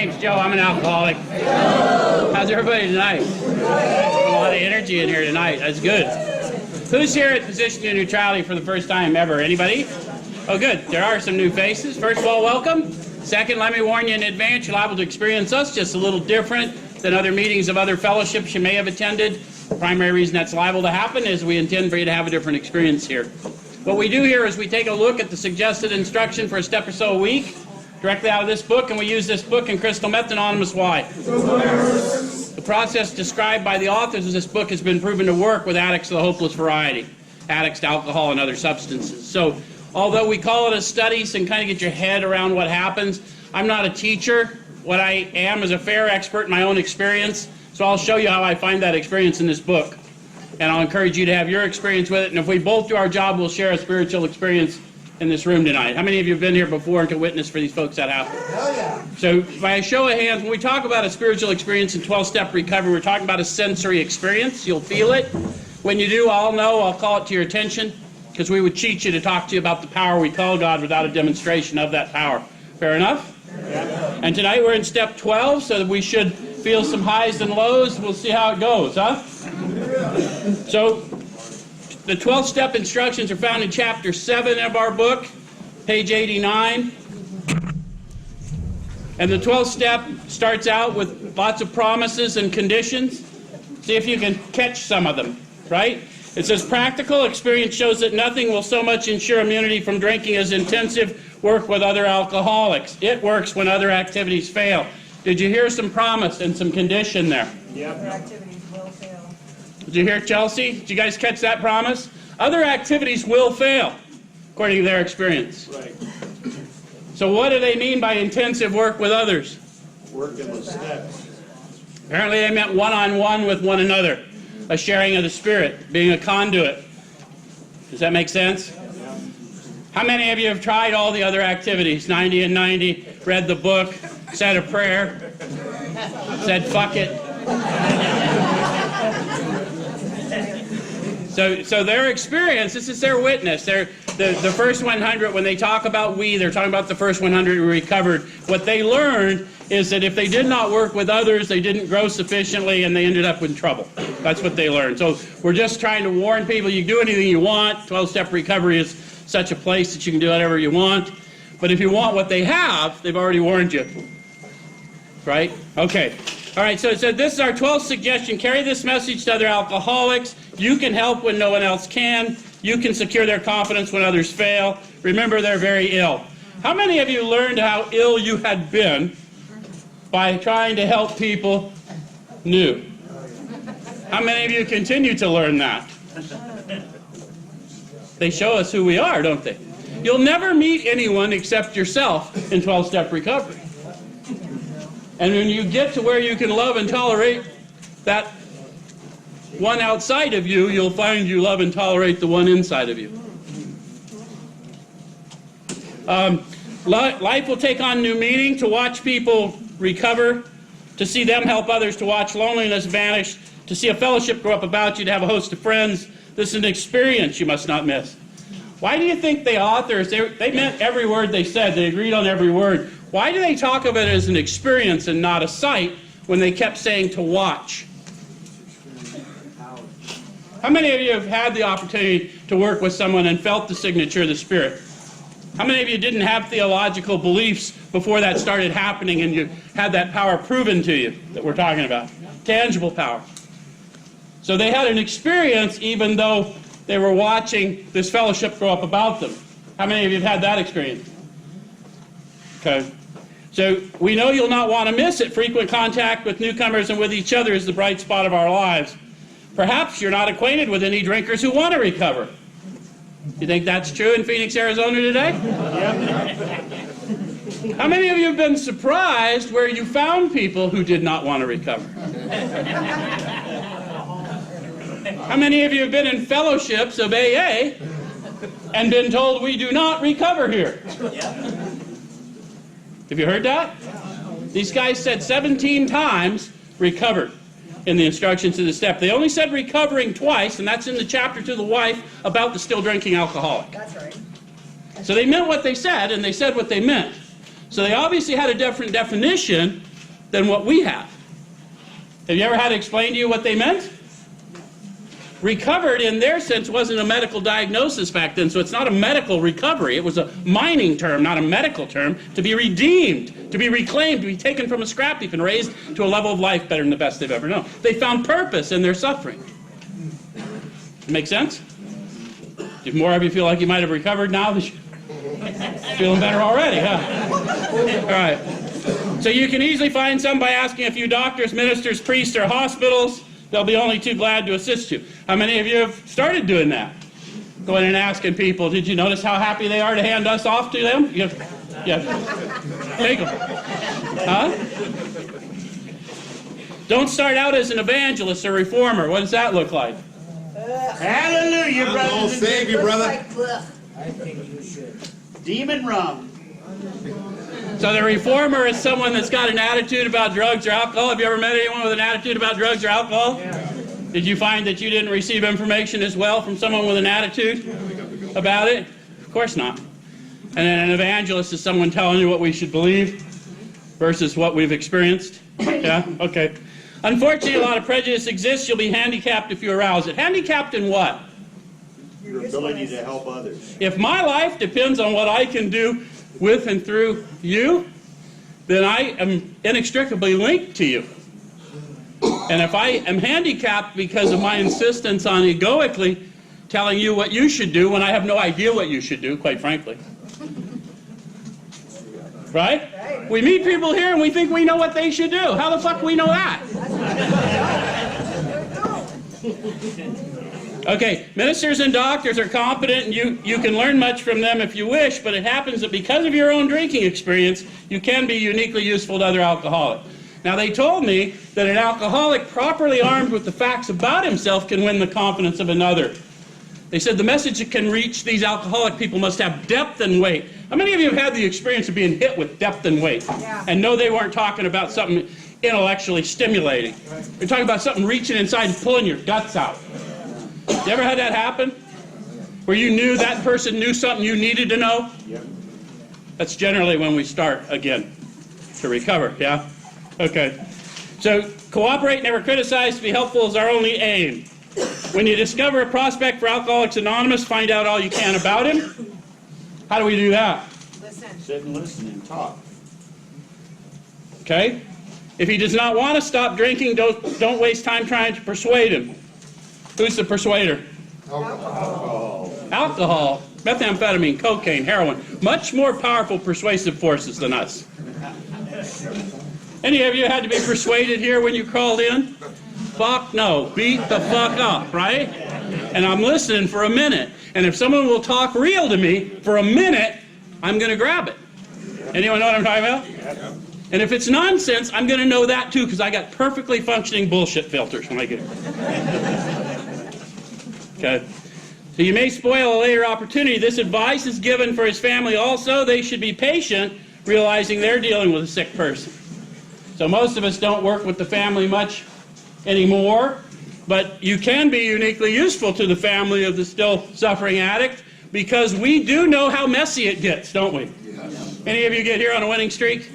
name's Joe. I'm an alcoholic. How's everybody tonight? A lot of energy in here tonight. That's good. Who's here at Position of Neutrality for the first time ever? Anybody? Oh, good. There are some new faces. First of all, welcome. Second, let me warn you in advance, you're liable to experience us just a little different than other meetings of other fellowships you may have attended. The primary reason that's liable to happen is we intend for you to have a different experience here. What we do here is we take a look at the suggested instruction for a step or so a week, directly out of this book, and we use this book in crystal meth anonymous. Why? The process described by the authors of this book has been proven to work with addicts of the hopeless variety, addicts to alcohol and other substances. So, although we call it a study so you can kind of get your head around what happens, I'm not a teacher. What I am is a fair expert in my own experience, so I'll show you how I find that experience in this book. And I'll encourage you to have your experience with it, and if we both do our job, we'll share a spiritual experience in this room tonight. How many of you have been here before and can witness for these folks that happen? Hell yeah. So by a show of hands, when we talk about a spiritual experience in 12-step recovery, we're talking about a sensory experience. You'll feel it. When you do, I'll call it to your attention, because we would cheat you to talk to you about the power we call God without a demonstration of that power. Fair enough? Yeah. And tonight we're in step 12, so that we should feel some highs and lows. We'll see how it goes, huh? So, the 12-step instructions are found in chapter 7 of our book, page 89. And the 12th step starts out with lots of promises and conditions. See if you can catch some of them, right? It says, practical experience shows that nothing will so much ensure immunity from drinking as intensive work with other alcoholics. It works when other activities fail. Did you hear some promise and some condition there? Yep. Other activities will fail. Did you hear, Chelsea? Did you guys catch that promise? Other activities will fail, according to their experience. Right. So what do they mean by intensive work with others? Working with steps. Apparently they meant one-on-one with one another. A sharing of the Spirit, being a conduit. Does that make sense? Yeah. How many of you have tried all the other activities? 90 and 90, read the book, said a prayer, said fuck it. So their experience, this is their witness. The first 100, when they talk about they're talking about the first 100 who recovered. What they learned is that if they did not work with others, they didn't grow sufficiently, and they ended up in trouble. That's what they learned. So we're just trying to warn people, you can do anything you want. 12-step recovery is such a place that you can do whatever you want. But if you want what they have, they've already warned you. Right? Okay. All right, so it said, this is our 12th suggestion. Carry this message to other alcoholics. You can help when no one else can. You can secure their confidence when others fail. Remember, they're very ill. How many of you learned how ill you had been by trying to help people new? How many of you continue to learn that? They show us who we are, don't they? You'll never meet anyone except yourself in 12-step recovery. And when you get to where you can love and tolerate that one outside of you, you'll find you love and tolerate the one inside of you. Life will take on new meaning to watch people recover, to see them help others, to watch loneliness vanish, to see a fellowship grow up about you, to have a host of friends. This is an experience you must not miss. Why do you think the authors, they meant every word they said, they agreed on every word. Why do they talk of it as an experience and not a sight when they kept saying to watch? How many of you have had the opportunity to work with someone and felt the signature of the Spirit? How many of you didn't have theological beliefs before that started happening and you had that power proven to you that we're talking about? Tangible power. So they had an experience even though they were watching this fellowship grow up about them. How many of you have had that experience? Okay. So we know you'll not want to miss it. Frequent contact with newcomers and with each other is the bright spot of our lives. Perhaps you're not acquainted with any drinkers who want to recover. You think that's true in Phoenix, Arizona today? Yep. How many of you have been surprised where you found people who did not want to recover? How many of you have been in fellowships of AA and been told we do not recover here? Have you heard that? These guys said 17 times recovered in the instructions to the step. They only said recovering twice, and that's in the chapter to the wife about the still drinking alcoholic. That's right. So they meant what they said, and they said what they meant. So they obviously had a different definition than what we have. Have you ever had to explain to you what they meant? Recovered, in their sense, wasn't a medical diagnosis back then, so it's not a medical recovery. It was a mining term, not a medical term, to be redeemed, to be reclaimed, to be taken from a scrap heap and raised to a level of life better than the best they've ever known. They found purpose in their suffering. Make sense? If more of you feel like you might have recovered now, feeling better already, huh? All right. So you can easily find some by asking a few doctors, ministers, priests, or hospitals. They'll be only too glad to assist you. How many of you have started doing that? Going and asking people, did you notice how happy they are to hand us off to them? Yeah. Take them. Huh? Don't start out as an evangelist or reformer. What does that look like? Hallelujah, brother. Oh, save you, brother. I think you should. Demon rum. So the reformer is someone that's got an attitude about drugs or alcohol. Have you ever met anyone with an attitude about drugs or alcohol? Yeah. Did you find that you didn't receive information as well from someone with an attitude about it? Of course not. And then an evangelist is someone telling you what we should believe versus what we've experienced. Yeah? Okay. Unfortunately, a lot of prejudice exists. You'll be handicapped if you arouse it. Handicapped in what? Your ability to help others. If my life depends on what I can do with and through you, then I am inextricably linked to you. And if I am handicapped because of my insistence on egoically telling you what you should do when I have no idea what you should do, quite frankly. Right? We meet people here and we think we know what they should do. How the fuck do we know that? Okay, ministers and doctors are competent, and you can learn much from them if you wish, but it happens that because of your own drinking experience, you can be uniquely useful to other alcoholics. Now, they told me that an alcoholic properly armed with the facts about himself can win the confidence of another. They said the message that can reach these alcoholic people must have depth and weight. How many of you have had the experience of being hit with depth and weight? Yeah. And know they weren't talking about something intellectually stimulating. They're talking about something reaching inside and pulling your guts out. You ever had that happen? Where you knew that person knew something you needed to know? Yep. That's generally when we start again to recover, yeah? Okay. So cooperate, never criticize, to be helpful is our only aim. When you discover a prospect for Alcoholics Anonymous, find out all you can about him. How do we do that? Listen. Sit and listen and talk. Okay? If he does not want to stop drinking, don't waste time trying to persuade him. Who's the persuader? Alcohol. Alcohol, methamphetamine, cocaine, heroin. Much more powerful persuasive forces than us. Any of you had to be persuaded here when you crawled in? Fuck no. Beat the fuck up, right? And I'm listening for a minute. And if someone will talk real to me for a minute, I'm going to grab it. Anyone know what I'm talking about? And if it's nonsense, I'm going to know that too, because I got perfectly functioning bullshit filters when I get it. Okay. So you may spoil a later opportunity. This advice is given for his family also. They should be patient, realizing they're dealing with a sick person. So most of us don't work with the family much anymore, but you can be uniquely useful to the family of the still suffering addict because we do know how messy it gets, don't we? Yes. Any of you get here on a winning streak?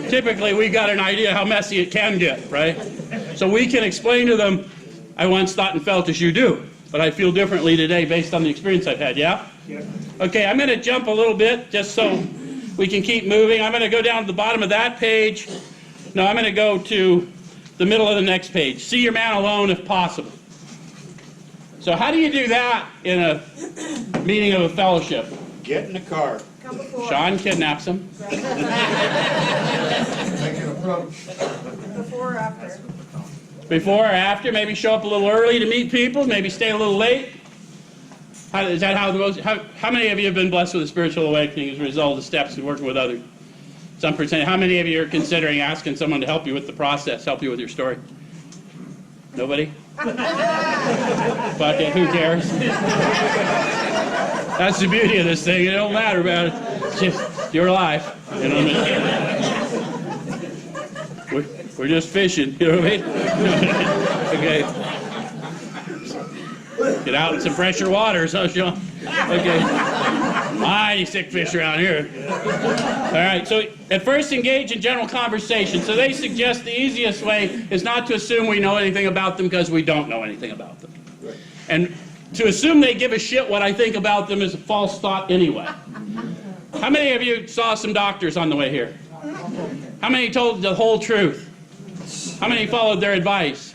Typically, we got an idea how messy it can get, right? So we can explain to them, I once thought and felt as you do, but I feel differently today based on the experience I've had, yeah? Yeah. Okay, I'm going to jump a little bit just so we can keep moving. I'm going to go down to the bottom of that page. No, I'm going to go to the middle of the next page. See your man alone if possible. So how do you do that in a meeting of a fellowship? Get in the car. Sean kidnaps him. Make an approach. Before or after? Before or after, maybe show up a little early to meet people, maybe stay a little late. How many of you have been blessed with a spiritual awakening as a result of the steps in working with others? Some percent. How many of you are considering asking someone to help you with the process, help you with your story? Nobody? Fuck it, who cares? That's the beauty of this thing. It don't matter about it. It's just your life. You know what I mean? We're just fishing. You know what I mean? Okay. Get out in some fresher waters, huh, Sean? Okay. Mighty sick fish around here. All right, so at first engage in general conversation. So they suggest the easiest way is not to assume we know anything about them because we don't know anything about them. And to assume they give a shit what I think about them is a false thought anyway. How many of you saw some doctors on the way here? How many told the whole truth? How many followed their advice?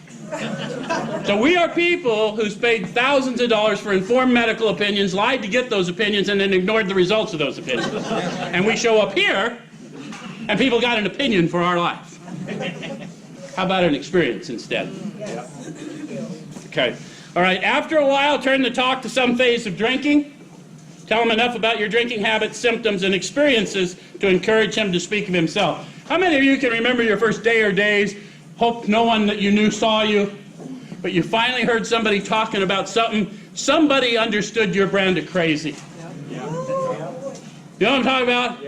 So we are people who's paid thousands of dollars for informed medical opinions, lied to get those opinions, and then ignored the results of those opinions. And we show up here, and people got an opinion for our life. How about an experience instead? Okay. All right, after a while, turn the talk to some phase of drinking. Tell him enough about your drinking habits, symptoms, and experiences to encourage him to speak of himself. How many of you can remember your first day or days? Hope no one that you knew saw you, but you finally heard somebody talking about something. Somebody understood your brand of crazy. You know what I'm talking about?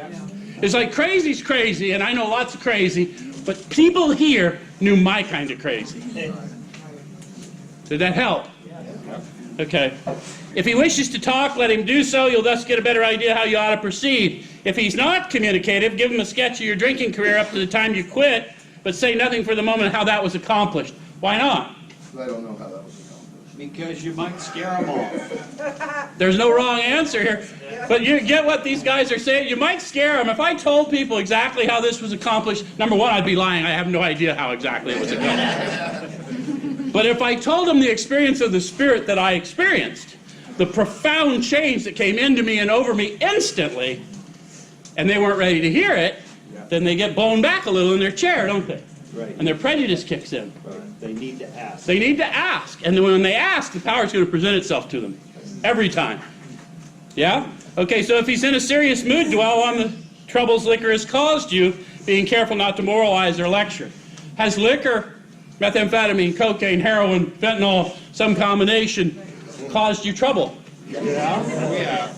It's like crazy's crazy, and I know lots of crazy, but people here knew my kind of crazy. Did that help? Okay. If he wishes to talk, let him do so. You'll thus get a better idea how you ought to proceed. If he's not communicative, give him a sketch of your drinking career up to the time you quit, but say nothing for the moment how that was accomplished. Why not? I don't know how that was accomplished. Because you might scare them off. There's no wrong answer here. But you get what these guys are saying. You might scare them. If I told people exactly how this was accomplished, number one, I'd be lying. I have no idea how exactly it was accomplished. But if I told them the experience of the Spirit that I experienced, the profound change that came into me and over me instantly, and they weren't ready to hear it, then they get blown back a little in their chair, don't they? Right. And their prejudice kicks in. Right. They need to ask. They need to ask. And then when they ask, the power is going to present itself to them. Every time. Yeah? Okay, so if he's in a serious mood, dwell on the troubles liquor has caused you, being careful not to moralize or lecture. Has liquor, methamphetamine, cocaine, heroin, fentanyl, some combination, caused you trouble? Yeah.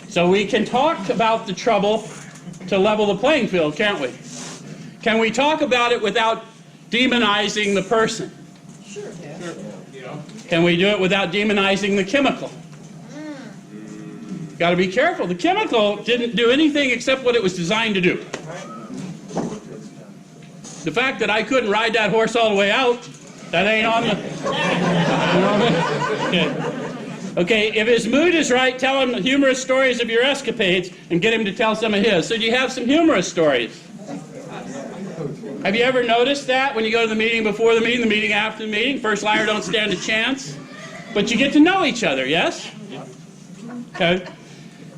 So we can talk about the trouble to level the playing field, can't we? Can we talk about it without demonizing the person? Sure. Can we do it without demonizing the chemical? Got to be careful. The chemical didn't do anything except what it was designed to do. The fact that I couldn't ride that horse all the way out, that ain't on the... You know what I mean? Okay. Okay, if his mood is right, tell him humorous stories of your escapades and get him to tell some of his. So do you have some humorous stories? Have you ever noticed that when you go to the meeting before the meeting after the meeting? First liar don't stand a chance. But you get to know each other, yes? Okay.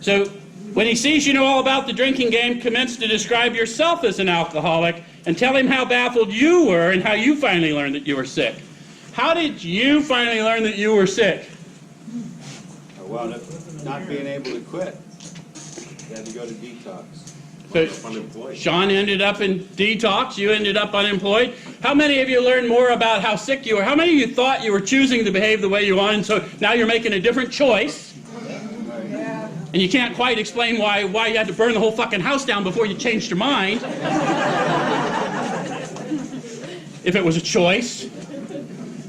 So when he sees you know all about the drinking game, commence to describe yourself as an alcoholic and tell him how baffled you were and how you finally learned that you were sick. How did you finally learn that you were sick? Well, not being able to quit. You had to go to detox. So Sean ended up in detox, you ended up unemployed. How many of you learned more about how sick you were? How many of you thought you were choosing to behave the way you wanted, so now you're making a different choice? And you can't quite explain why you had to burn the whole fucking house down before you changed your mind. If it was a choice.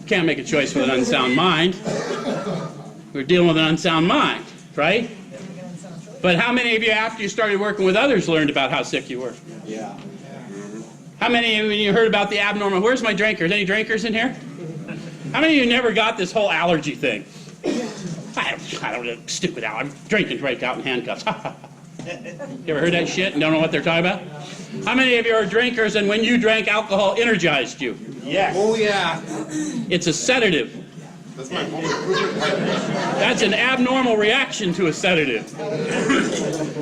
Can't make a choice with an unsound mind. We're dealing with an unsound mind, right? But how many of you, after you started working with others, learned about how sick you were? Yeah. How many of you heard about the abnormal? Where's my drinkers? Any drinkers in here? How many of you never got this whole allergy thing? I don't know, stupid allergy. Drinking break out in handcuffs. You ever heard that shit and don't know what they're talking about? How many of you are drinkers and when you drank, alcohol energized you? Yes. Oh, yeah. It's a sedative. That's my home. That's an abnormal reaction to a sedative.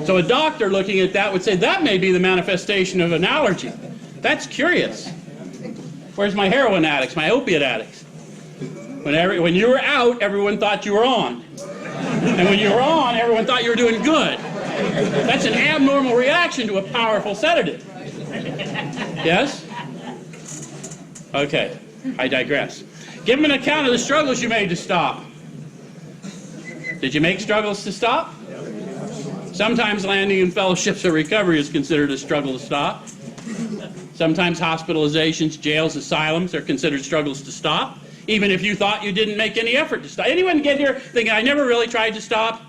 So a doctor looking at that would say that may be the manifestation of an allergy. That's curious. Where's my heroin addicts, my opiate addicts? When you were out, everyone thought you were on. And when you were on, everyone thought you were doing good. That's an abnormal reaction to a powerful sedative. Yes? Okay, I digress. Give him an account of the struggles you made to stop. Did you make struggles to stop? Sometimes landing in fellowships of recovery is considered a struggle to stop. Sometimes hospitalizations, jails, asylums are considered struggles to stop, even if you thought you didn't make any effort to stop. Anyone get here thinking, I never really tried to stop?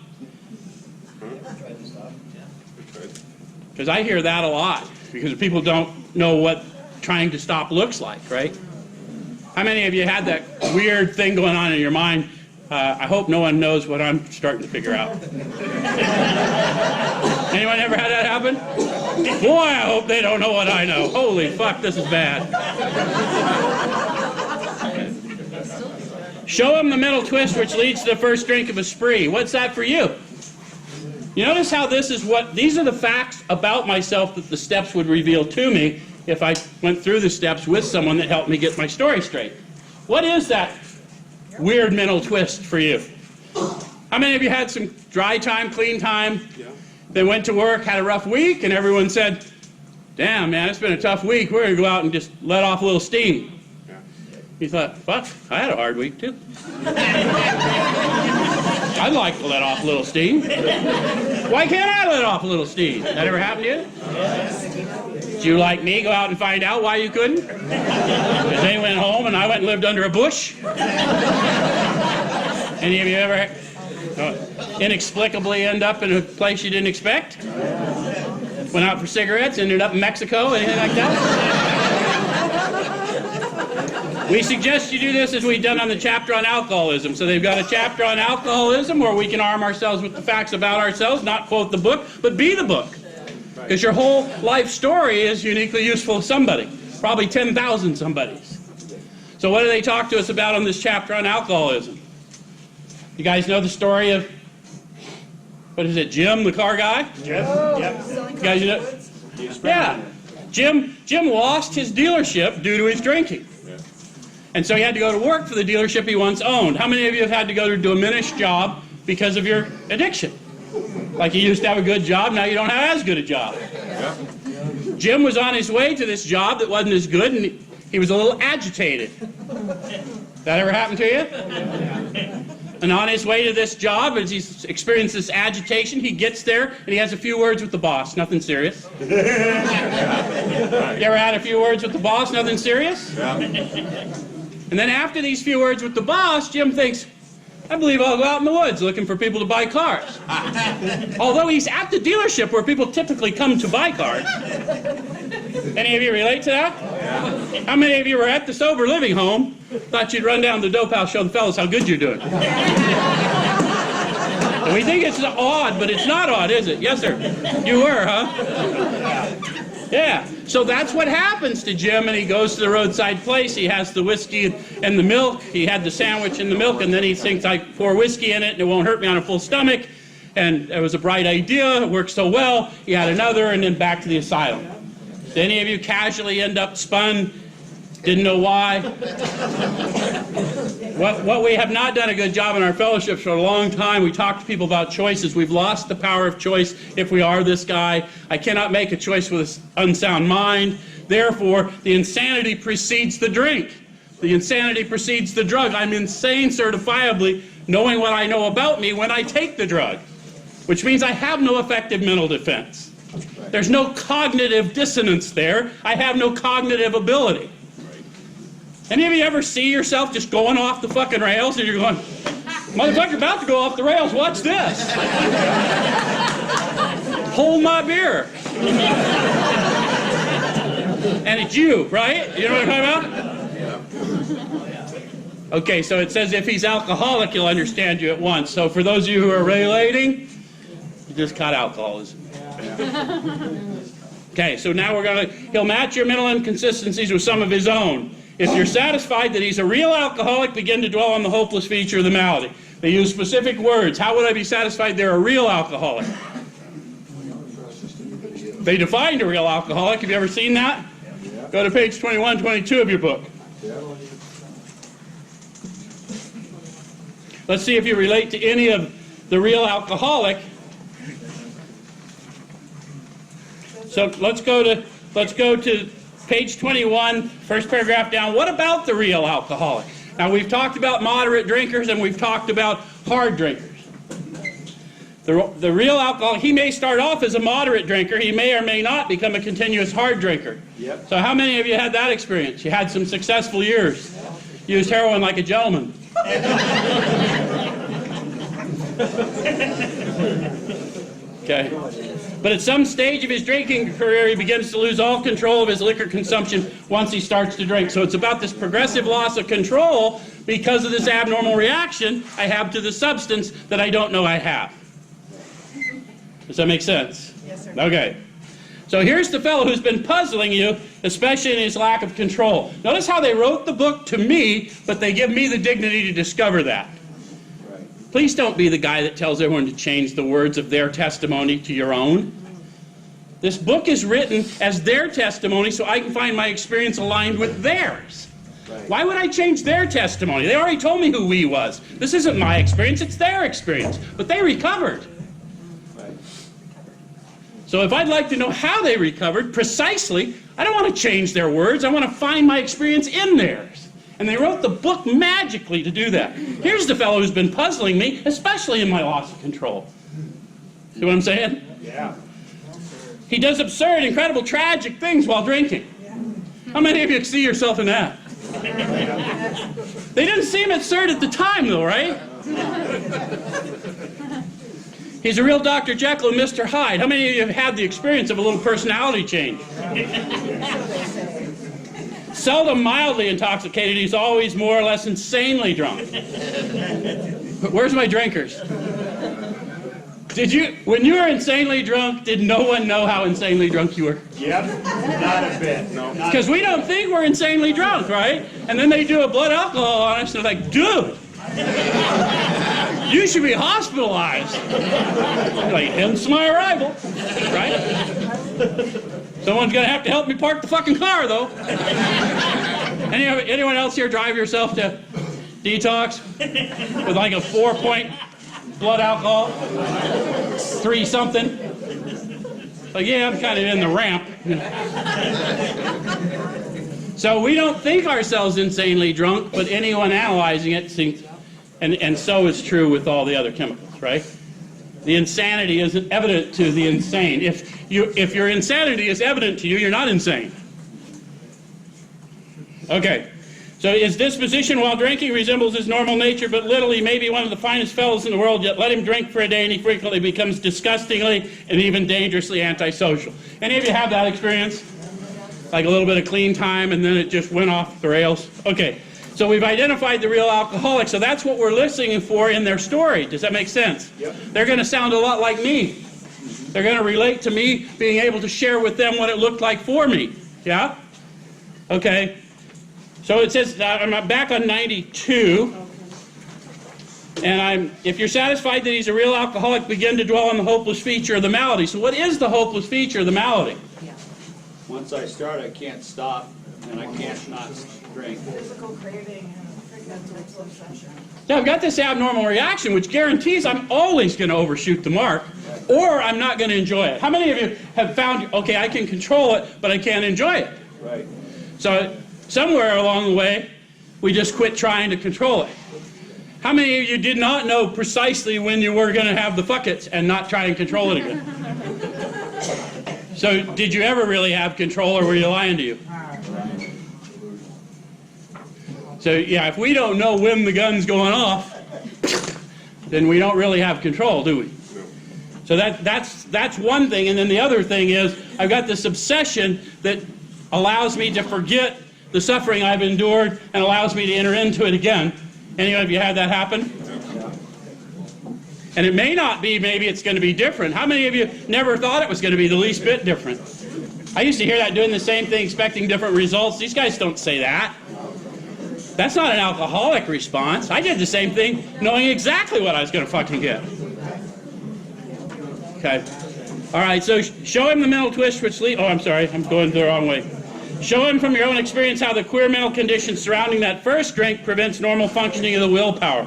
Because I hear that a lot, because people don't know what trying to stop looks like, right? How many of you had that weird thing going on in your mind? I hope no one knows what I'm starting to figure out. Anyone ever had that happen? Boy, I hope they don't know what I know. Holy fuck, this is bad. Show them the mental twist which leads to the first drink of a spree. What's that for you? You notice how these are the facts about myself that the steps would reveal to me if I went through the steps with someone that helped me get my story straight. What is that weird mental twist for you? How many of you had some dry time, clean time? Yeah. Then went to work, had a rough week, and everyone said, damn, man, it's been a tough week. We're going to go out and just let off a little steam. Yeah. You thought, fuck, I had a hard week, too. I'd like to let off a little steam. Why can't I let off a little steam? That ever happened to you? Yes. Did you, like me, go out and find out why you couldn't? Because they went home and I went and lived under a bush? Any of you ever inexplicably end up in a place you didn't expect? Went out for cigarettes, ended up in Mexico, anything like that? We suggest you do this as we've done on the chapter on alcoholism. So they've got a chapter on alcoholism where we can arm ourselves with the facts about ourselves, not quote the book, but be the book. Because your whole life story is uniquely useful to somebody, probably 10,000 somebody's. So what do they talk to us about on this chapter on alcoholism? You guys know the story of, what is it, Jim, the car guy? Yep. You guys know? Yeah. Jim lost his dealership due to his drinking. And so he had to go to work for the dealership he once owned. How many of you have had to go to a diminished job because of your addiction? Like you used to have a good job, now you don't have as good a job. Yeah. Jim was on his way to this job that wasn't as good, and he was a little agitated. That ever happened to you? And on his way to this job, as he's experienced this agitation, he gets there and he has a few words with the boss. Nothing serious. You ever had a few words with the boss? Nothing serious? Yeah. And then after these few words with the boss, Jim thinks, I believe I'll go out in the woods looking for people to buy cars. Although he's at the dealership where people typically come to buy cars. Any of you relate to that? Yeah. How many of you were at the sober living home, thought you'd run down to the dope house, show the fellas how good you're doing? And we think it's odd, but it's not odd, is it? Yes, sir. You were, huh? Yeah. So that's what happens to Jim, and he goes to the roadside place. He has the whiskey and the milk. He had the sandwich and the milk, and then he thinks, I pour whiskey in it, and it won't hurt me on a full stomach. And it was a bright idea. It worked so well. He had another, and then back to the asylum. Did any of you casually end up spun? Didn't know why? What we have not done a good job in our fellowships for a long time, we talk to people about choices. We've lost the power of choice if we are this guy. I cannot make a choice with an unsound mind. Therefore, the insanity precedes the drink. The insanity precedes the drug. I'm insane certifiably knowing what I know about me when I take the drug, which means I have no effective mental defense. There's no cognitive dissonance there. I have no cognitive ability. Any of you ever see yourself just going off the fucking rails and you're going, motherfucker, about to go off the rails, watch this. Hold my beer. And it's you, right? You know what I'm talking about? Okay, so it says if he's alcoholic, he'll understand you at once. So for those of you who are relating, you just caught alcoholism. Okay, so now he'll match your mental inconsistencies with some of his own. If you're satisfied that he's a real alcoholic, begin to dwell on the hopeless feature of the malady. They use specific words. How would I be satisfied they're a real alcoholic? They defined a real alcoholic. Have you ever seen that? Go to page 21, 22 of your book. Let's see if you relate to any of the real alcoholic. So let's go to page 21, first paragraph down. What about the real alcoholic? Now we've talked about moderate drinkers and we've talked about hard drinkers. The real alcoholic, he may start off as a moderate drinker. He may or may not become a continuous hard drinker. Yep. So how many of you had that experience? You had some successful years. Used heroin like a gentleman. Okay. But at some stage of his drinking career, he begins to lose all control of his liquor consumption once he starts to drink. So it's about this progressive loss of control because of this abnormal reaction I have to the substance that I don't know I have. Does that make sense? Yes, sir. Okay. So here's the fellow who's been puzzling you, especially in his lack of control. Notice how they wrote the book to me, but they give me the dignity to discover that. Please don't be the guy that tells everyone to change the words of their testimony to your own. This book is written as their testimony so I can find my experience aligned with theirs. Why would I change their testimony? They already told me who we was. This isn't my experience, it's their experience. But they recovered. So if I'd like to know how they recovered, precisely, I don't want to change their words. I want to find my experience in theirs. And they wrote the book magically to do that. Here's the fellow who's been puzzling me, especially in my loss of control. See what I'm saying? Yeah. He does absurd, incredible, tragic things while drinking. How many of you see yourself in that? They didn't seem absurd at the time, though, right? He's a real Dr. Jekyll and Mr. Hyde. How many of you have had the experience of a little personality change? Seldom mildly intoxicated, he's always more or less insanely drunk. But where's my drinkers? When you were insanely drunk, did no one know how insanely drunk you were? Yep, not a bit. No. Because we don't think we're insanely drunk, right? And then they do a blood alcohol on us, and they're like, dude, you should be hospitalized. Like, hence my arrival, right? Someone's going to have to help me park the fucking car, though. Anyone else here drive yourself to detox with like a 4-point blood alcohol? 3 something? Like, yeah, I'm kind of in the ramp. So we don't think ourselves insanely drunk, but anyone analyzing it thinks, and so is true with all the other chemicals, right? The insanity isn't evident to the insane. If your insanity is evident to you, you're not insane. Okay. So his disposition while drinking resembles his normal nature, but little. He may be one of the finest fellows in the world, yet let him drink for a day and he frequently becomes disgustingly and even dangerously antisocial. Any of you have that experience? Like a little bit of clean time and then it just went off the rails? Okay. So we've identified the real alcoholic, so that's what we're listening for in their story. Does that make sense? Yep. They're going to sound a lot like me. They're going to relate to me being able to share with them what it looked like for me. Yeah? Okay. So it says, I'm back on 92, and if you're satisfied that he's a real alcoholic, begin to dwell on the hopeless feature of the malady. So what is the hopeless feature of the malady? Once I start, I can't stop, and I can't not drink. Physical craving and mental obsession. Now, I've got this abnormal reaction, which guarantees I'm always going to overshoot the mark, or I'm not going to enjoy it. How many of you have found, okay, I can control it, but I can't enjoy it? Right. So somewhere along the way, we just quit trying to control it. How many of you did not know precisely when you were going to have the fuckets and not try and control it again? So did you ever really have control, or were you lying to you? So yeah, if we don't know when the gun's going off, then we don't really have control, do we? So that's one thing, and then the other thing is I've got this obsession that allows me to forget the suffering I've endured and allows me to enter into it again. Any of you had that happen? And it may not be, maybe it's going to be different. How many of you never thought it was going to be the least bit different? I used to hear that doing the same thing, expecting different results. These guys don't say that. That's not an alcoholic response. I did the same thing, knowing exactly what I was going to fucking get. Okay. All right, so show him the mental twist which lead. Oh, I'm sorry, I'm going the wrong way. Show him from your own experience how the queer mental conditions surrounding that first drink prevents normal functioning of the willpower.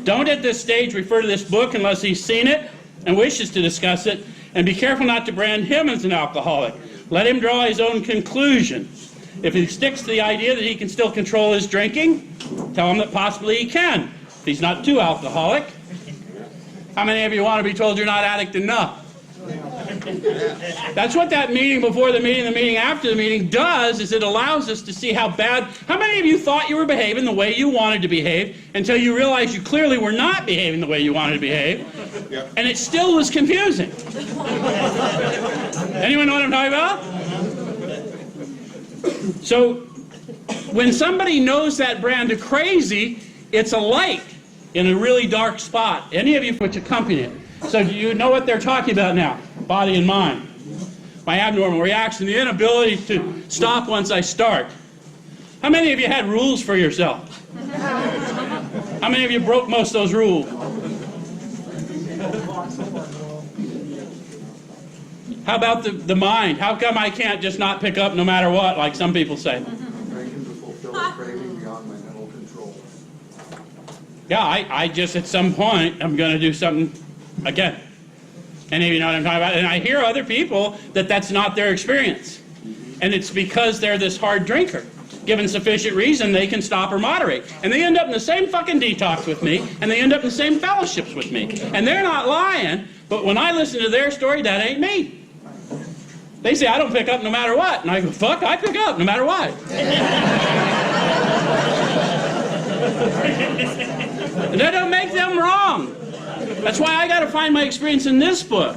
Don't at this stage refer to this book unless he's seen it and wishes to discuss it, and be careful not to brand him as an alcoholic. Let him draw his own conclusion. If he sticks to the idea that he can still control his drinking, tell him that possibly he can, if he's not too alcoholic. How many of you want to be told you're not addict enough? That's what that meeting before the meeting after the meeting does, is it allows us to see how bad, how many of you thought you were behaving the way you wanted to behave until you realized you clearly were not behaving the way you wanted to behave, Yeah. and it still was confusing. Anyone know what I'm talking about? So, when somebody knows that brand of crazy, it's a light in a really dark spot. Any of you which accompany it. So do you know what they're talking about now? Body and mind. My abnormal reaction, the inability to stop once I start. How many of you had rules for yourself? How many of you broke most of those rules? How about the mind? How come I can't just not pick up no matter what, like some people say? Drinking to fulfill a craving beyond my mental control. Yeah, I just at some point I'm going to do something again. Any of you know what I'm talking about? And I hear other people that that's not their experience. And it's because they're this hard drinker. Given sufficient reason, they can stop or moderate. And they end up in the same fucking detox with me, and they end up in the same fellowships with me. And they're not lying, but when I listen to their story, that ain't me. They say, I don't pick up no matter what. And I go, fuck, I pick up no matter what. And that don't make them wrong. That's why I got to find my experience in this book.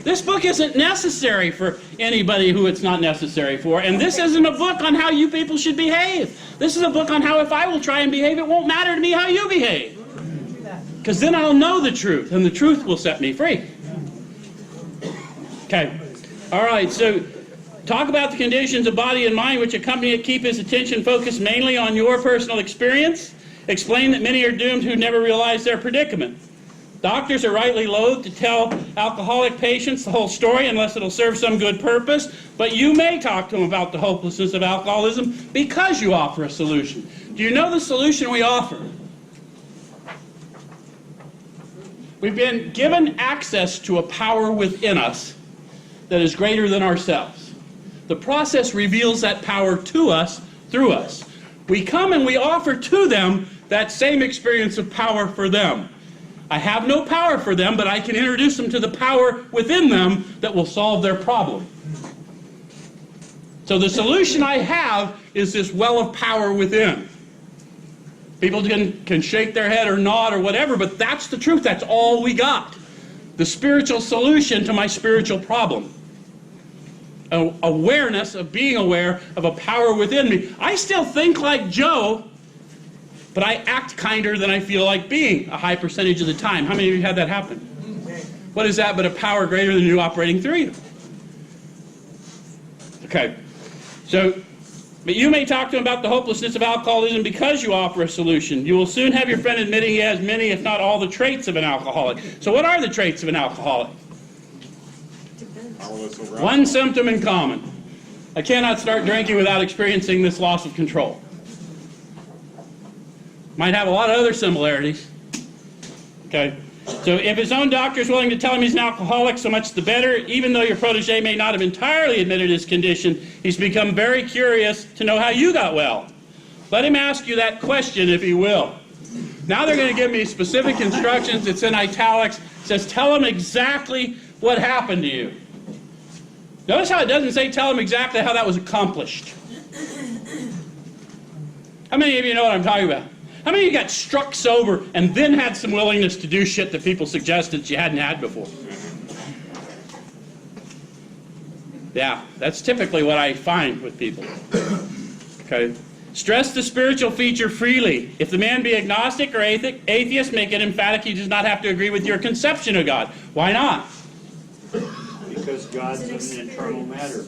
This book isn't necessary for anybody who it's not necessary for. And this isn't a book on how you people should behave. This is a book on how if I will try and behave, it won't matter to me how you behave. Because then I'll know the truth, and the truth will set me free. Okay. All right, so talk about the conditions of body and mind which accompany it. Keep his attention focused mainly on your personal experience. Explain that many are doomed who never realize their predicament. Doctors are rightly loath to tell alcoholic patients the whole story unless it'll serve some good purpose, but you may talk to them about the hopelessness of alcoholism because you offer a solution. Do you know the solution we offer? We've been given access to a power within us that is greater than ourselves. The process reveals that power to us, through us. We come and we offer to them that same experience of power for them. I have no power for them, but I can introduce them to the power within them that will solve their problem. So the solution I have is this well of power within. People can shake their head or nod or whatever, but that's the truth. That's all we got. The spiritual solution to my spiritual problem. Awareness of being aware of a power within me. I still think like Joe, but I act kinder than I feel like being a high percentage of the time. How many of you had that happen? What is that but a power greater than you operating through you? Okay. So, but you may talk to him about the hopelessness of alcoholism because you offer a solution. You will soon have your friend admitting he has many, if not all, the traits of an alcoholic. So what are the traits of an alcoholic? One symptom in common. I cannot start drinking without experiencing this loss of control. Might have a lot of other similarities. Okay. So if his own doctor is willing to tell him he's an alcoholic, so much the better. Even though your protege may not have entirely admitted his condition, he's become very curious to know how you got well. Let him ask you that question if he will. Now they're going to give me specific instructions. It's in italics. It says, tell him exactly what happened to you. Notice how it doesn't say tell him exactly how that was accomplished. How many of you know what I'm talking about? How many of you got struck sober and then had some willingness to do shit that people suggested you hadn't had before? Yeah, that's typically what I find with people. Okay. Stress the spiritual feature freely. If the man be agnostic or atheist, make it emphatic he does not have to agree with your conception of God. Why not? Because God's an internal matter.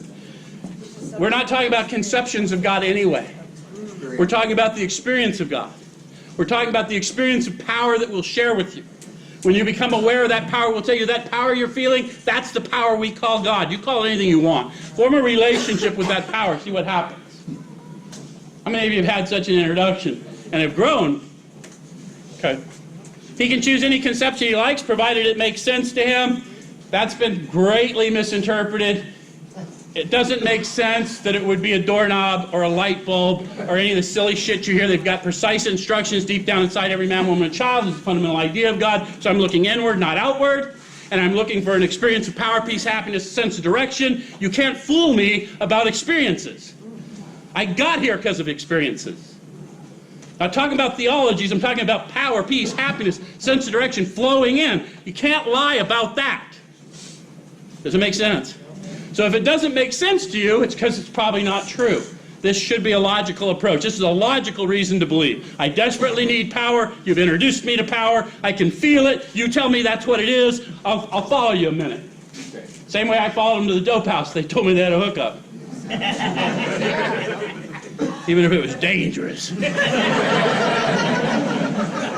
We're not talking about conceptions of God anyway. We're talking about the experience of God. We're talking about the experience of power that we'll share with you. When you become aware of that power, we'll tell you that power you're feeling, that's the power we call God. You call it anything you want. Form a relationship with that power. See what happens. How many of you have had such an introduction and have grown? Okay. He can choose any conception he likes, provided it makes sense to him. That's been greatly misinterpreted. It doesn't make sense that it would be a doorknob or a light bulb or any of the silly shit you hear. They've got precise instructions deep down inside every man, woman, and child. It's a fundamental idea of God. So I'm looking inward, not outward. and I'm looking for an experience of power, peace, happiness, sense of direction. You can't fool me about experiences. I got here because of experiences. I'm talking about theologies. I'm talking about power, peace, happiness, sense of direction flowing in. You can't lie about that. Does it make sense? So if it doesn't make sense to you, it's because it's probably not true. This should be a logical approach. This is a logical reason to believe. I desperately need power. You've introduced me to power. I can feel it. You tell me that's what it is. I'll follow you a minute. Okay. Same way I followed them to the dope house. They told me they had a hookup. Even if it was dangerous.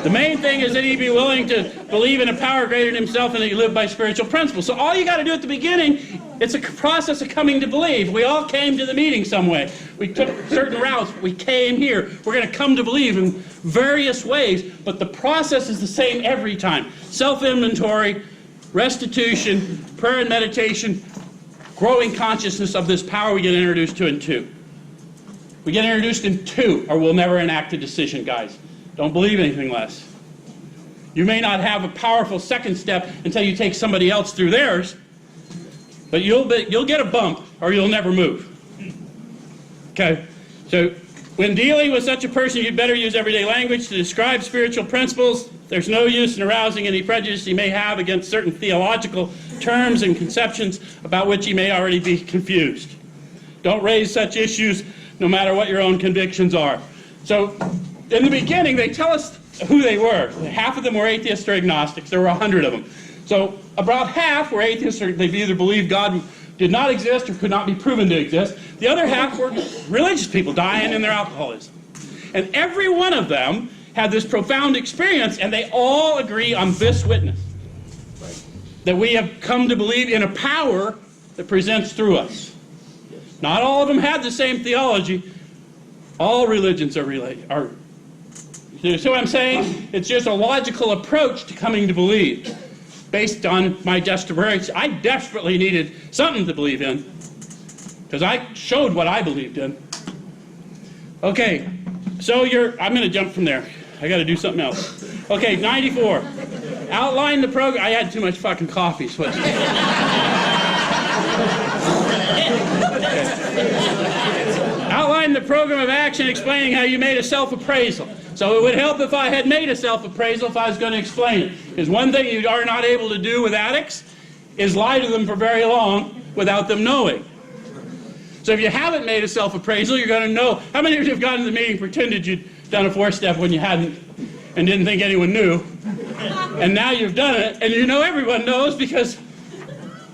The main thing is that he be willing to believe in a power greater than himself and that he live by spiritual principles. So all you got to do at the beginning, it's a process of coming to believe. We all came to the meeting some way. We took certain routes. We came here. We're going to come to believe in various ways, but the process is the same every time. Self-inventory, restitution, prayer and meditation, growing consciousness of this power we get introduced to in 2. We get introduced in 2, or we'll never enact a decision, guys. Don't believe anything less. You may not have a powerful second step until you take somebody else through theirs, but you'll get a bump or you'll never move. Okay? So when dealing with such a person, you'd better use everyday language to describe spiritual principles. There's no use in arousing any prejudice he may have against certain theological terms and conceptions about which he may already be confused. Don't raise such issues no matter what your own convictions are. So in the beginning, they tell us who they were. Half of them were atheists or agnostics. There were 100 of them. So about half were atheists, or they either believed God did not exist or could not be proven to exist. The other half were religious people dying in their alcoholism. And every one of them had this profound experience, and they all agree on this witness. That we have come to believe in a power that presents through us. Not all of them had the same theology. All religions are related. You see what I'm saying? It's just a logical approach to coming to believe, based on my desperation. I desperately needed something to believe in, because I showed what I believed in. Okay, so I'm going to jump from there. I got to do something else. Okay, 94. Outline the program. I had too much fucking coffee. So Outline the program of action explaining how you made a self-appraisal. So it would help if I had made a self-appraisal if I was going to explain it. Because one thing you are not able to do with addicts is lie to them for very long without them knowing. So if you haven't made a self-appraisal, you're going to know. How many of you have gone to the meeting, pretended you'd done a 4-step when you hadn't, and didn't think anyone knew? And now you've done it, and you know everyone knows because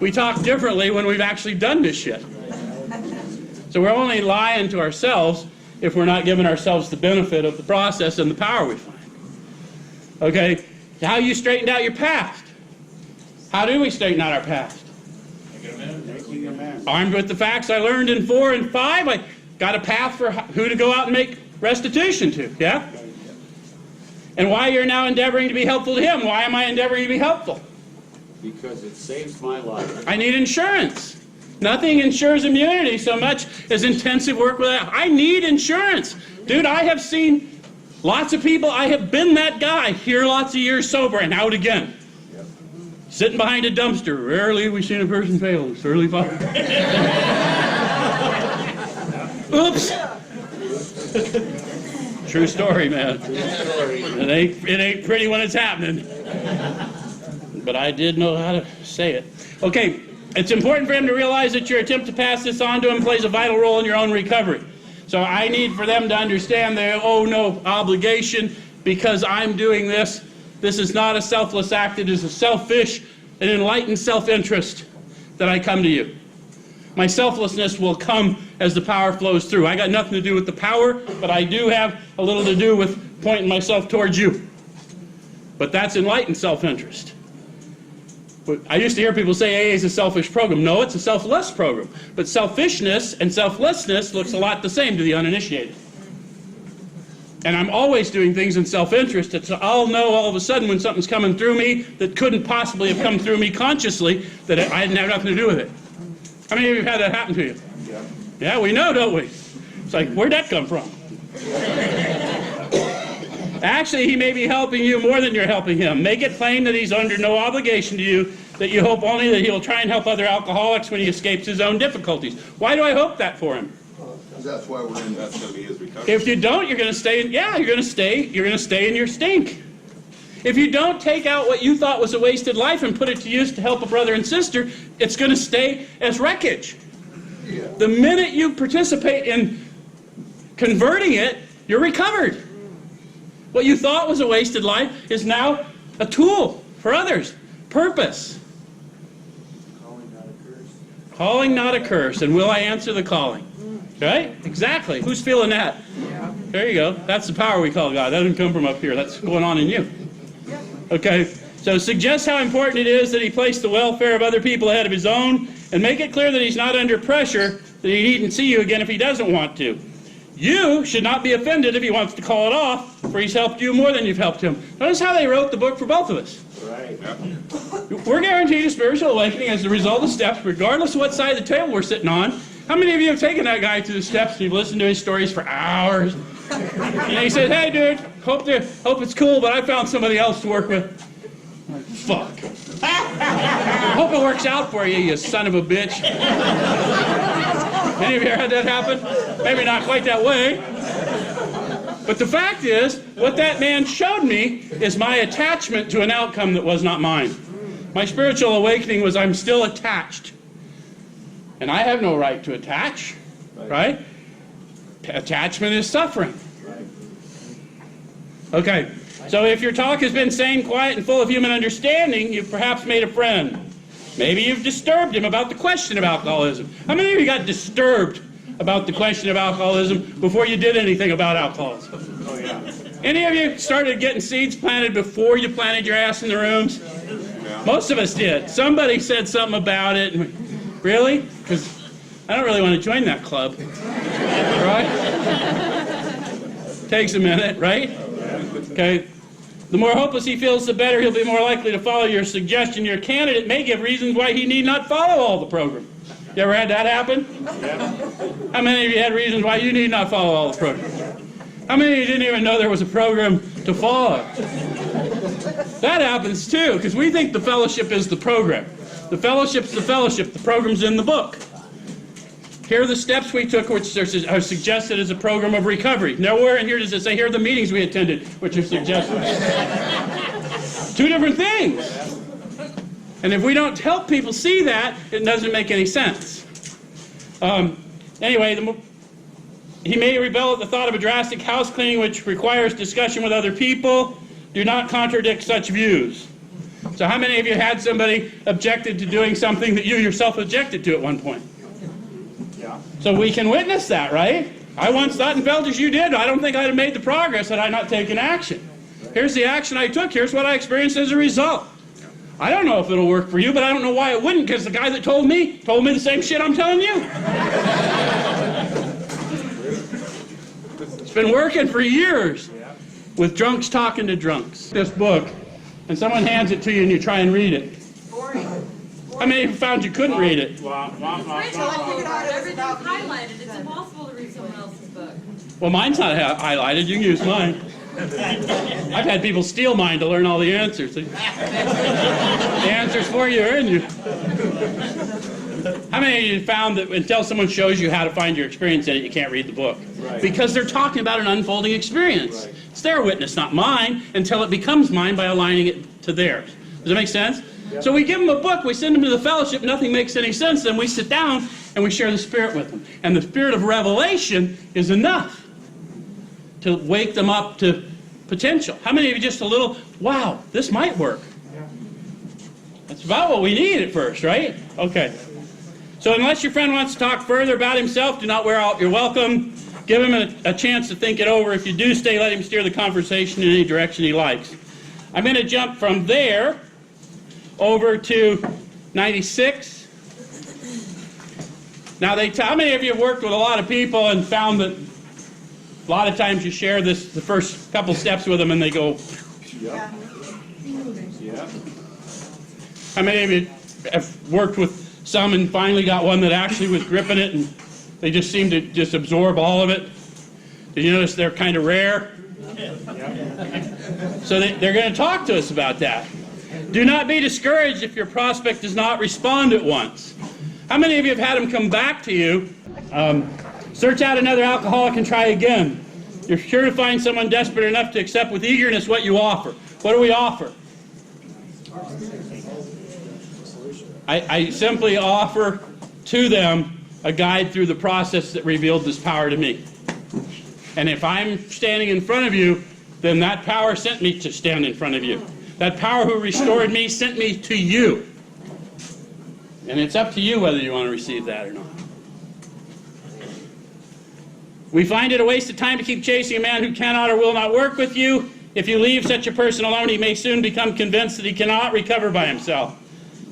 we talk differently when we've actually done this shit. So we're only lying to ourselves if we're not giving ourselves the benefit of the process and the power we find. Okay? How you straightened out your past. How do we straighten out our past? Making a man. Armed with the facts I learned in 4 and 5, I got a path for who to go out and make restitution to. Yeah? And why you're now endeavoring to be helpful to him. Why am I endeavoring to be helpful? Because it saves my life. I need insurance. Nothing insures immunity so much as intensive work with that. I need insurance. Dude, I have seen lots of people. I have been that guy here lots of years sober and out again. Yep. Sitting behind a dumpster. Rarely have we seen a person fail. It's early fire. Oops. True story, man. It ain't pretty when it's happening. But I did know how to say it. Okay. It's important for him to realize that your attempt to pass this on to him plays a vital role in your own recovery. So I need for them to understand they owe no obligation because I'm doing this. This is not a selfless act. It is a selfish and enlightened self-interest that I come to you. My selflessness will come as the power flows through. I got nothing to do with the power, but I do have a little to do with pointing myself towards you. But that's enlightened self-interest. I used to hear people say AA is a selfish program. No, it's a selfless program. But selfishness and selflessness looks a lot the same to the uninitiated. And I'm always doing things in self-interest. I'll know all of a sudden when something's coming through me that couldn't possibly have come through me consciously that I didn't have nothing to do with it. How many of you have had that happen to you? Yeah. Yeah, we know, don't we? It's like, where'd that come from? Actually, he may be helping you more than you're helping him. Make it plain that he's under no obligation to you, that you hope only that he'll try and help other alcoholics when he escapes his own difficulties. Why do I hope that for him? That's why we're in, That's gonna be his recovery. If you don't, you're going to stay in, you're going to stay in your stink. If you don't take out what you thought was a wasted life and put it to use to help a brother and sister, it's going to stay as wreckage. yeah. The minute you participate in converting it, you're recovered. What you thought was a wasted life is now a tool for others. Purpose. Calling, not a curse. And will I answer the calling? Right? Exactly. Who's feeling that? There you go. That's the power we call God. That doesn't come from up here. That's going on in you. Okay. So suggest how important it is that he place the welfare of other people ahead of his own, and make it clear that he's not under pressure, that he needn't see you again if he doesn't want to. You should not be offended if he wants to call it off, for he's helped you more than you've helped him. Notice how they wrote the book for both of us. Right. Yep. We're guaranteed a spiritual awakening as a result of steps, regardless of what side of the table we're sitting on. How many of you have taken that guy to the steps and you've listened to his stories for hours? And he said, hey, dude, hope it's cool, but I found somebody else to work with. I'm like, fuck. Hope it works out for you, you son of a bitch. Any of you ever had that happen? Maybe not quite that way. But the fact is, what that man showed me is my attachment to an outcome that was not mine. My spiritual awakening was I'm still attached. And I have no right to attach, right? Attachment is suffering. Okay, so if your talk has been sane, quiet, and full of human understanding, you've perhaps made a friend. Maybe you've disturbed him about the question of alcoholism. How many of you got disturbed about the question of alcoholism before you did anything about alcoholism? Oh, yeah. Any of you started getting seeds planted before you planted your ass in the rooms? Yeah. Most of us did. Somebody said something about it. And really? Because I don't really want to join that club. Right? Takes a minute, right? Okay. The more hopeless he feels, the better he'll be more likely to follow your suggestion. Your candidate may give reasons why he need not follow all the program. You ever had that happen? Yeah. How many of you had reasons why you need not follow all the program? How many of you didn't even know there was a program to follow? That happens too, because we think the fellowship is the program. The fellowship's the fellowship. The program's in the book. Here are the steps we took, which are suggested as a program of recovery. Nowhere in here does it say, here are the meetings we attended, which are suggested. Two different things. And if we don't help people see that, it doesn't make any sense. Anyway, he may rebel at the thought of a drastic house cleaning which requires discussion with other people. Do not contradict such views. So how many of you had somebody objected to doing something that you yourself objected to at one point? Yeah. So we can witness that, right? I once thought and felt as you did. I don't think I'd have made the progress had I not taken action. Here's the action I took. Here's what I experienced as a result. I don't know if it'll work for you, but I don't know why it wouldn't, because the guy that told me the same shit I'm telling you. It's been working for years with drunks talking to drunks. This book, and someone hands it to you and you try and read it. Boring. How many of you found you couldn't read it? Until I figured out it was Everything's about me. highlighted. It's impossible to read someone else's book. Well, mine's not highlighted. You can use mine. I've had people steal mine to learn all the answers. The answers for you are in you. How many of you found that until someone shows you how to find your experience in it, you can't read the book? Right. Because they're talking about an unfolding experience. Right. It's their witness, not mine, until it becomes mine by aligning it to theirs. Does that make sense? Yep. So we give them a book, we send them to the fellowship, nothing makes any sense, then we sit down and we share the Spirit with them. And the Spirit of revelation is enough to wake them up to potential. How many of you just a little, wow, this might work? That's about what we need at first, right? Okay. So unless your friend wants to talk further about himself, do not wear out your welcome. Give him a chance to think it over. If you do stay, let him steer the conversation in any direction he likes. I'm going to jump from there over to 96. Now, how many of you have worked with a lot of people and found that a lot of times you share the first couple steps with them and they go, Yeah. Yeah. how many of you have worked with some and finally got one that actually was gripping it and they just seem to just absorb all of it? Did you notice they're kind of rare? So they're going to talk to us about that. Do not be discouraged if your prospect does not respond at once. How many of you have had them come back to you? Search out another alcoholic and try again. You're sure to find someone desperate enough to accept with eagerness what you offer. What do we offer? I simply offer to them a guide through the process that revealed this power to me. And if I'm standing in front of you, then that power sent me to stand in front of you. That power who restored me sent me to you. And it's up to you whether you want to receive that or not. We find it a waste of time to keep chasing a man who cannot or will not work with you. If you leave such a person alone, he may soon become convinced that he cannot recover by himself.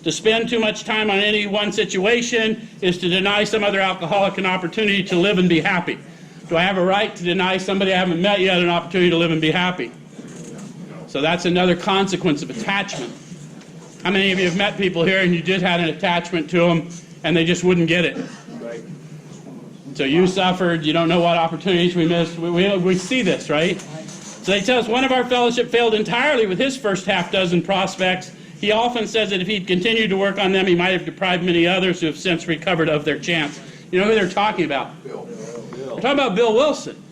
To spend too much time on any one situation is to deny some other alcoholic an opportunity to live and be happy. Do I have a right to deny somebody I haven't met yet an opportunity to live and be happy? So that's another consequence of attachment. How many of you have met people here and you just had an attachment to them and they just wouldn't get it? Right. So you suffered, you don't know what opportunities we missed. We see this, right? So they tell us one of our fellowship failed entirely with his first half dozen prospects. He often says that if he'd continued to work on them, he might have deprived many others who have since recovered of their chance. You know who they're talking about? Bill. They're talking about Bill Wilson.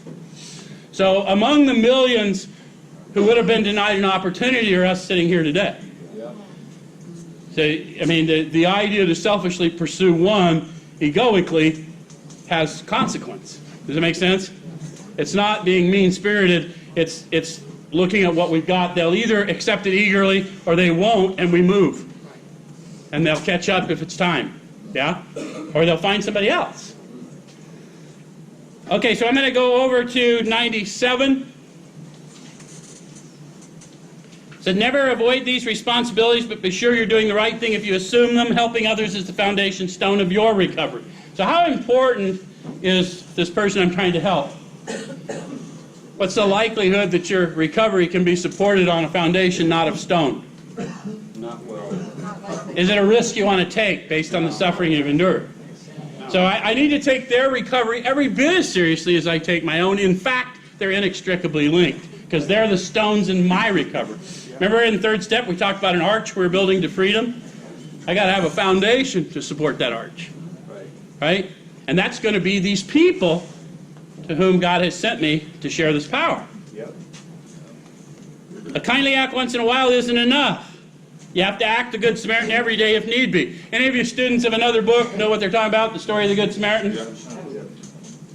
So among the millions who would have been denied an opportunity are us sitting here today. So, I mean, the idea to selfishly pursue one egoically has consequence. Does that make sense? It's not being mean-spirited. It's looking at what we've got. They'll either accept it eagerly or they won't, and we move. And they'll catch up if it's time. Yeah? Or they'll find somebody else. Okay, so I'm going to go over to 97. It said, never avoid these responsibilities, but be sure you're doing the right thing if you assume them. Helping others is the foundation stone of your recovery. So how important is this person I'm trying to help? What's the likelihood that your recovery can be supported on a foundation not of stone? Not well. Is it a risk you want to take based on the suffering you've endured? So I need to take their recovery every bit as seriously as I take my own. In fact, they're inextricably linked because they're the stones in my recovery. Remember in the third step we talked about an arch we're building to freedom? I got to have a foundation to support that arch. Right? And that's going to be these people to whom God has sent me to share this power. Yep. A kindly act once in a while isn't enough. You have to act the Good Samaritan every day if need be. Any of you students of another book know what they're talking about, the story of the Good Samaritan?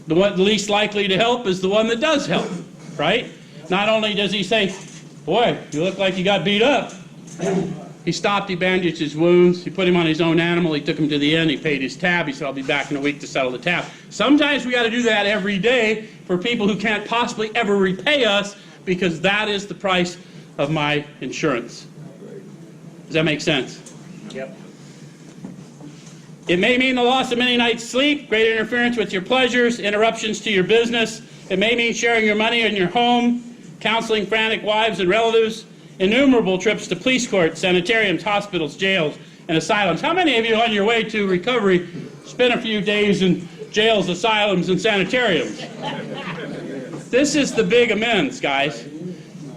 The one least likely to help is the one that does help, right? Not only does he say, boy, you look like you got beat up. He stopped, he bandaged his wounds, he put him on his own animal, he took him to the inn, he paid his tab, he said, I'll be back in a week to settle the tab. Sometimes we got to do that every day for people who can't possibly ever repay us because that is the price of my insurance. Does that make sense? Yep. It may mean the loss of many nights' sleep, great interference with your pleasures, interruptions to your business. It may mean sharing your money in your home, counseling frantic wives and relatives, innumerable trips to police courts, sanitariums, hospitals, jails, and asylums. How many of you on your way to recovery spent a few days in jails, asylums, and sanitariums? This is the big amends, guys.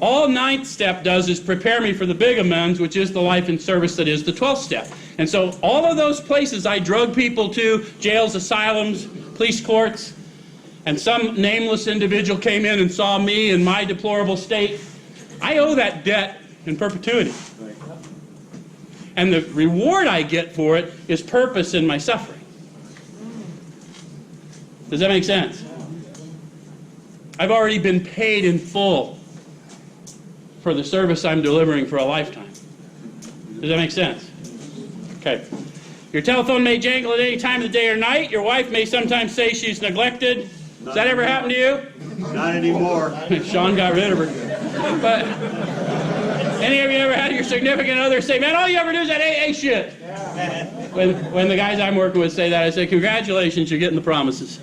All ninth step does is prepare me for the big amends, which is the life and service that is the 12th step. And so all of those places I drug people to, jails, asylums, police courts, and some nameless individual came in and saw me in my deplorable state, I owe that debt in perpetuity. And the reward I get for it is purpose in my suffering. Does that make sense? I've already been paid in full for the service I'm delivering for a lifetime. Does that make sense? Okay. Your telephone may jangle at any time of the day or night. Your wife may sometimes say she's neglected. Does that ever happen to you? Not anymore. Sean got rid of her. But any of you ever had your significant other say, man, all you ever do is that AA shit? When the guys I'm working with say that, I say, congratulations, you're getting the promises.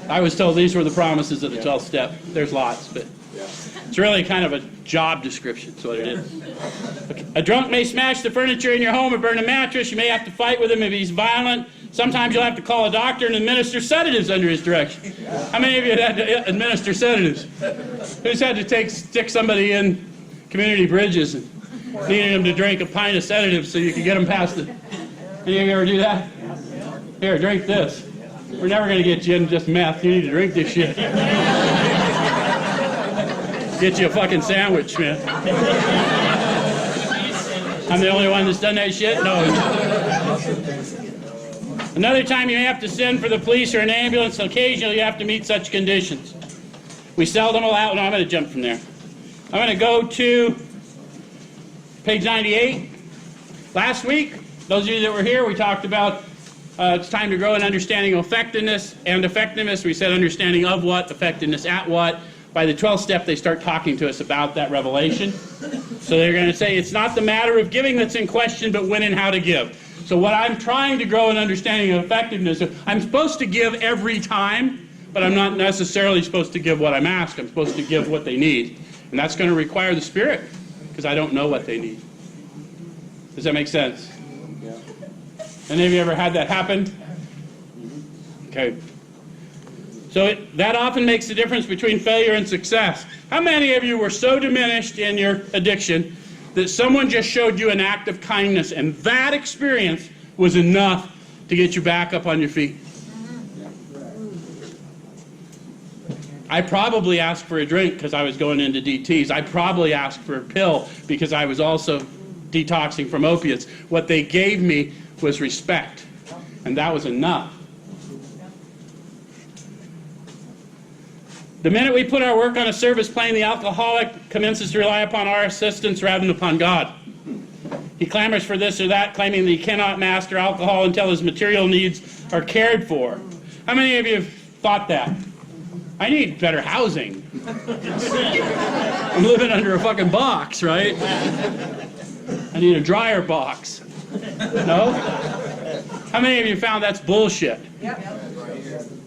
I was told these were the promises of the 12th step. There's lots, but it's really kind of a job description. That's what it is. A drunk may smash the furniture in your home or burn a mattress. You may have to fight with him if he's violent. Sometimes you'll have to call a doctor and administer sedatives under his direction. How many of you had to administer sedatives? Who's had to stick somebody in community bridges and needed them to drink a pint of sedatives so you could get them past the... Any of you ever do that? Here, drink this. We're never going to get you in just meth. You need to drink this shit. Get you a fucking sandwich, man. I'm the only one that's done that shit? No. Another time you have to send for the police or an ambulance, occasionally you have to meet such conditions. We seldom allow... No, I'm going to jump from there. I'm going to go to page 98. Last week, those of you that were here, we talked about it's time to grow in understanding of effectiveness and effectiveness. We said understanding of what, effectiveness at what. By the 12th step, they start talking to us about that revelation. So they're going to say it's not the matter of giving that's in question, but when and how to give. So what I'm trying to grow in understanding of effectiveness, I'm supposed to give every time, but I'm not necessarily supposed to give what I'm asked. I'm supposed to give what they need. And that's going to require the Spirit, because I don't know what they need. Does that make sense? Yeah. Any of you ever had that happen? Okay. So that often makes the difference between failure and success. How many of you were so diminished in your addiction that someone just showed you an act of kindness and that experience was enough to get you back up on your feet? I probably asked for a drink because I was going into DTs. I probably asked for a pill because I was also detoxing from opiates. What they gave me was respect, and that was enough. The minute we put our work on a service plane, the alcoholic commences to rely upon our assistance rather than upon God. He clamors for this or that, claiming that he cannot master alcohol until his material needs are cared for. How many of you have thought that? I need better housing. I'm living under a fucking box, right? I need a dryer box. No? How many of you found that's bullshit?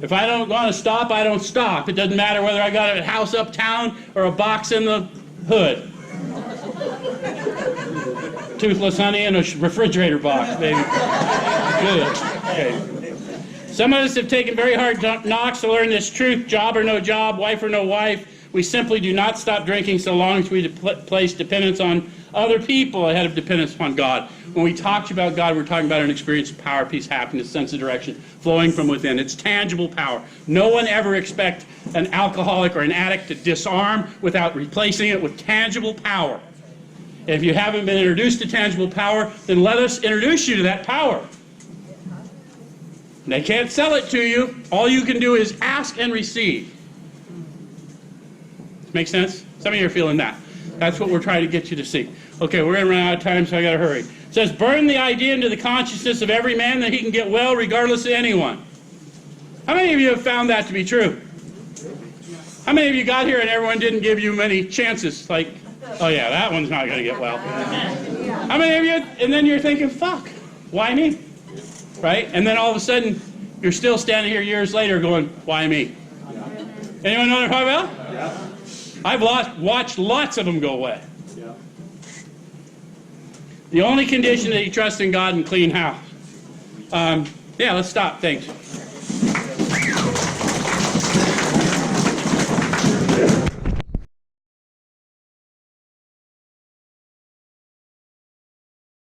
If I don't want to stop, I don't stop. It doesn't matter whether I got a house uptown or a box in the hood. Toothless honey in a refrigerator box, baby. Good. Okay. Some of us have taken very hard knocks to learn this truth, job or no job, wife or no wife. We simply do not stop drinking so long as we place dependence on other people ahead of dependence upon God. When we talk about God, we're talking about an experience of power, peace, happiness, sense of direction, flowing from within. It's tangible power. No one ever expects an alcoholic or an addict to disarm without replacing it with tangible power. And if you haven't been introduced to tangible power, then let us introduce you to that power. They can't sell it to you. All you can do is ask and receive. Make sense? Some of you are feeling that. That's what we're trying to get you to see. Okay, we're going to run out of time, so I got to hurry. It says, burn the idea into the consciousness of every man that he can get well regardless of anyone. How many of you have found that to be true? How many of you got here and everyone didn't give you many chances? Like, oh yeah, that one's not going to get well. How many of you, and then you're thinking, fuck, why me? Right? And then all of a sudden, you're still standing here years later going, why me? Anyone know what I'm talking about? Yeah. I've watched lots of them go away. Yeah. The only condition that you trust in God and clean house. Yeah, let's stop. Thanks.